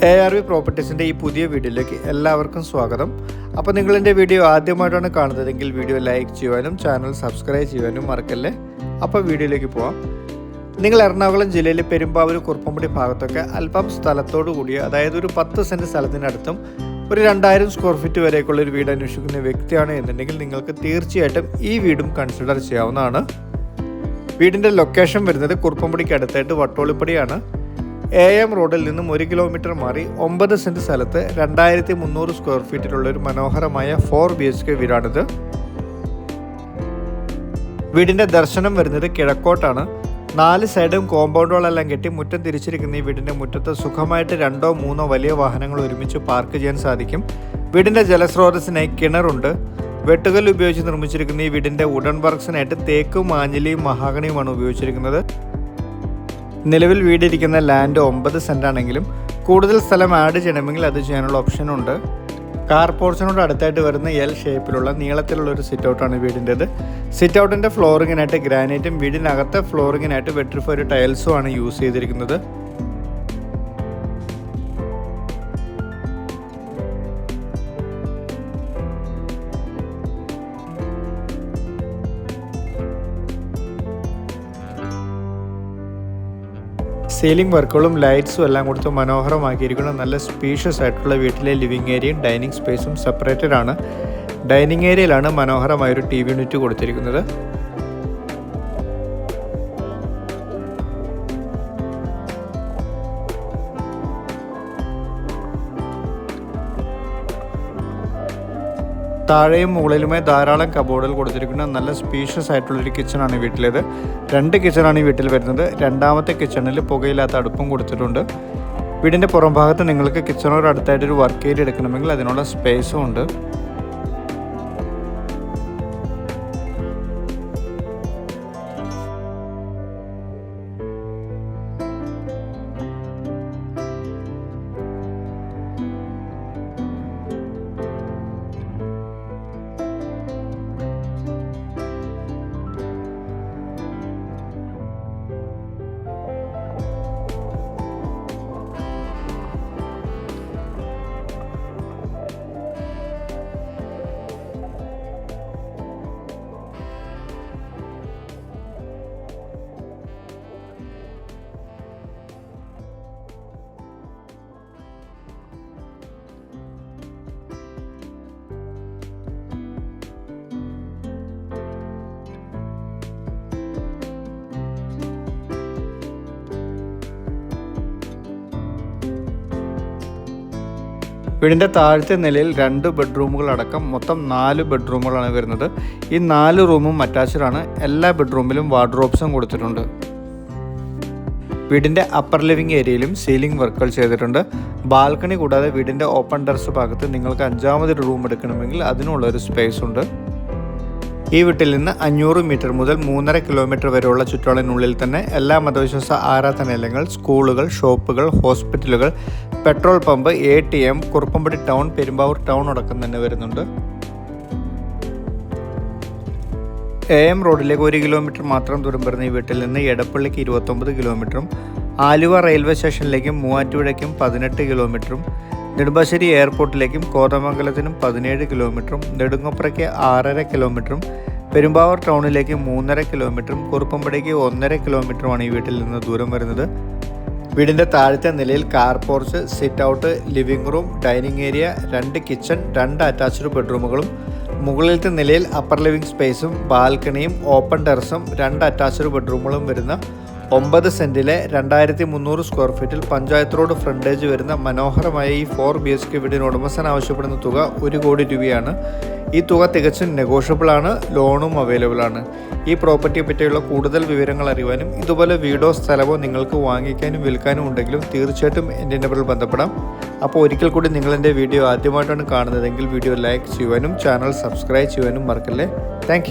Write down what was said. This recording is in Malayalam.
ARV പ്രോപ്പർട്ടീസിൻ്റെ ഈ പുതിയ വീഡിയോയിലേക്ക് എല്ലാവർക്കും സ്വാഗതം. അപ്പോൾ നിങ്ങളെൻ്റെ വീഡിയോ ആദ്യമായിട്ടാണ് കാണുന്നതെങ്കിൽ വീഡിയോ ലൈക്ക് ചെയ്യുവാനും ചാനൽ സബ്സ്ക്രൈബ് ചെയ്യുവാനും മറക്കല്ലേ. അപ്പോൾ വീഡിയോയിലേക്ക് പോവാം. നിങ്ങൾ എറണാകുളം ജില്ലയിലെ പെരുമ്പാവൂർ കുറുപ്പമ്പടി ഭാഗത്തൊക്കെ അല്പം സ്ഥലത്തോടു കൂടിയ, അതായത് ഒരു 10 സെൻറ്റ് സ്ഥലത്തിനടുത്തും ഒരു 2000 സ്ക്വയർ ഫീറ്റ് വരെയൊക്കെയുള്ള ഒരു വീട് അന്വേഷിക്കുന്ന വ്യക്തിയാണ് എന്നുണ്ടെങ്കിൽ നിങ്ങൾക്ക് തീർച്ചയായിട്ടും ഈ വീടും കൺസിഡർ ചെയ്യാവുന്നതാണ്. വീടിൻ്റെ ലൊക്കേഷൻ വരുന്നത് കുറുപ്പമ്പടിക്ക് അടുത്തായിട്ട് വട്ടോളിപ്പടിയാണ്. AM റോഡിൽ നിന്നും 1 കിലോമീറ്റർ മാറി 9 സെൻറ്റ് സ്ഥലത്ത് 2300 സ്ക്വയർ ഫീറ്റിലുള്ള ഒരു മനോഹരമായ 4 BHK വീടാണിത്. വീടിൻ്റെ ദർശനം വരുന്നത് കിഴക്കോട്ടാണ്. 4 സൈഡും കോമ്പൗണ്ടുകളെല്ലാം കെട്ടി മുറ്റം തിരിച്ചിരിക്കുന്ന ഈ വീടിൻ്റെ മുറ്റത്ത് സുഖമായിട്ട് 2-3 വലിയ വാഹനങ്ങൾ ഒരുമിച്ച് പാർക്ക് ചെയ്യാൻ സാധിക്കും. വീടിൻ്റെ ജലസ്രോതസ്സിനായി കിണറുണ്ട്. വെട്ടുകല്ല് ഉപയോഗിച്ച് നിർമ്മിച്ചിരിക്കുന്ന ഈ വീടിൻ്റെ വുഡൻ വർക്ക്സിനായിട്ട് തേക്കും ആഞ്ഞിലിയും മഹാഗണിയുമാണ് ഉപയോഗിച്ചിരിക്കുന്നത്. നിലവിൽ വീടിരിക്കുന്ന ലാൻഡ് 9 സെൻറ്റ് ആണെങ്കിലും കൂടുതൽ സ്ഥലം ആഡ് ചെയ്യണമെങ്കിൽ അത് ചെയ്യാനുള്ള ഓപ്ഷനുണ്ട്. കാർ പോർച്ചിനോട് അടുത്തായിട്ട് വരുന്ന L ഷേപ്പിലുള്ള നീളത്തിലുള്ള ഒരു സിറ്റ് ഔട്ടാണ് വീടിൻ്റെത്. സിറ്റ് ഔട്ടിൻ്റെ ഫ്ലോറിങ്ങിനായിട്ട് ഗ്രാനൈറ്റും വീടിനകത്തെ ഫ്ലോറിങ്ങിനായിട്ട് വെട്രിഫൈഡ് ടൈൽസും ആണ് യൂസ് ചെയ്തിരിക്കുന്നത്. സീലിംഗ് വർക്കുകളും ലൈറ്റ്സും എല്ലാം കൊടുത്ത് മനോഹരമാക്കിയിരിക്കുന്ന നല്ല സ്പീഷ്യസ് ആയിട്ടുള്ള വീട്ടിലെ ലിവിങ് ഏരിയയും ഡൈനിങ് സ്പേസും സെപ്പറേറ്റഡ് ആണ്. ഡൈനിങ് ഏരിയയിലാണ് മനോഹരമായൊരു TV യൂണിറ്റ് കൊടുത്തിരിക്കുന്നത്. താഴെയും മുകളിലുമായി ധാരാളം കബോർഡുകൾ കൊടുത്തിരിക്കുന്ന നല്ല സ്പീഷ്യസ് ആയിട്ടുള്ളൊരു കിച്ചണാണ് വീട്ടിലേത്. 2 കിച്ചണാണ് ഈ വീട്ടിൽ വരുന്നത്. രണ്ടാമത്തെ കിച്ചണിൽ പുകയില്ലാത്ത അടുപ്പും കൊടുത്തിട്ടുണ്ട്. വീടിൻ്റെ പുറം ഭാഗത്ത് നിങ്ങൾക്ക് കിച്ചണോട് അടുത്തായിട്ടൊരു വർക്ക് ഏരിയ എടുക്കണമെങ്കിൽ അതിനുള്ള സ്പേസും ഉണ്ട്. വീടിൻ്റെ താഴത്തെ നിലയിൽ 2 ബെഡ്റൂമുകൾ അടക്കം മൊത്തം 4 ബെഡ്റൂമുകളാണ് വരുന്നത്. ഈ 4 റൂമും അറ്റാച്ച്ഡ് ആണ്. എല്ലാ ബെഡ്റൂമിലും വാർഡ്രോബ്സും കൊടുത്തിട്ടുണ്ട്. വീടിൻ്റെ അപ്പർ ലിവിംഗ് ഏരിയയിലും സീലിംഗ് വർക്കുകൾ ചെയ്തിട്ടുണ്ട്. ബാൽക്കണി കൂടാതെ വീടിൻ്റെ ഓപ്പൺ ടെറസ് ഭാഗത്ത് നിങ്ങൾക്ക് 5ാമതൊരു റൂം എടുക്കണമെങ്കിൽ അതിനുള്ളൊരു സ്പേസ് ഉണ്ട്. ഈ വീട്ടിൽ നിന്ന് 500 മീറ്റർ മുതൽ 3.5 കിലോമീറ്റർ വരെയുള്ള ചുറ്റളവിനുള്ളിൽ തന്നെ എല്ലാ മതവിശ്വാസ ആരാധനാലയങ്ങൾ, സ്കൂളുകൾ, ഷോപ്പുകൾ, ഹോസ്പിറ്റലുകൾ, petrol pump, ATM, Kuruppampady town, Perumbavoor town അടക്കം തന്നെ വരുന്നുണ്ട്. AM റോഡിലേക്ക് 1 കിലോമീറ്റർ മാത്രം ദൂരം വരുന്ന ഈ വീട്ടിൽ നിന്ന് എടപ്പള്ളിക്ക് 29 കിലോമീറ്ററും ആലുവ റെയിൽവേ സ്റ്റേഷനിലേക്കും മൂവാറ്റുപുഴയ്ക്കും 18 കിലോമീറ്ററും നെടുമ്പാശ്ശേരി എയർപോർട്ടിലേക്കും കോതമംഗലത്തിനും 17 കിലോമീറ്ററും നെടുങ്ങപ്പുറയ്ക്ക് 6.5 കിലോമീറ്ററും പെരുമ്പാവൂർ ടൗണിലേക്ക് 3.5 കിലോമീറ്ററും കുറുപ്പമ്പടിക്ക് 1.5 കിലോമീറ്ററുമാണ് ഈ വീട്ടിൽ നിന്ന് ദൂരം വരുന്നത്. വീടിൻ്റെ താഴത്തെ നിലയിൽ car porch, sit out, living room, dining area, 2 kitchen, 2 attached ബെഡ്റൂമുകളും മുകളിലത്തെ നിലയിൽ അപ്പർ ലിവിംഗ് സ്പേസും ബാൽക്കണിയും ഓപ്പൺ ടെറസും 2 അറ്റാച്ച്ഡ് ബെഡ്റൂമുകളും വരുന്ന 9 സെൻറ്റിലെ 2300 സ്ക്വയർ ഫീറ്റിൽ പഞ്ചായത്ത് റോഡ് ഫ്രണ്ടേജ് വരുന്ന മനോഹരമായ ഈ 4 BHK വീടിന് ഉടമസ്ഥൻ ആവശ്യപ്പെടുന്ന തുക 1 കോടി രൂപയാണ്. ഈ തുക തികച്ചും നെഗോഷ്യബിൾ ആണ്. ലോണും അവൈലബിൾ ആണ്. ഈ പ്രോപ്പർട്ടിയെ പറ്റിയുള്ള കൂടുതൽ വിവരങ്ങൾ അറിയുവാനും ഇതുപോലെ വീടോ സ്ഥലമോ നിങ്ങൾക്ക് വാങ്ങിക്കാനും വിൽക്കാനും ഉണ്ടെങ്കിലും തീർച്ചയായിട്ടും എൻ്റെ നമ്പറിൽ ബന്ധപ്പെടാം. അപ്പോൾ ഒരിക്കൽ കൂടി നിങ്ങളെൻ്റെ വീഡിയോ ആദ്യമായിട്ടാണ് കാണുന്നതെങ്കിൽ വീഡിയോ ലൈക്ക് ചെയ്യുവാനും ചാനൽ സബ്സ്ക്രൈബ് ചെയ്യുവാനും മറക്കല്ലേ. താങ്ക്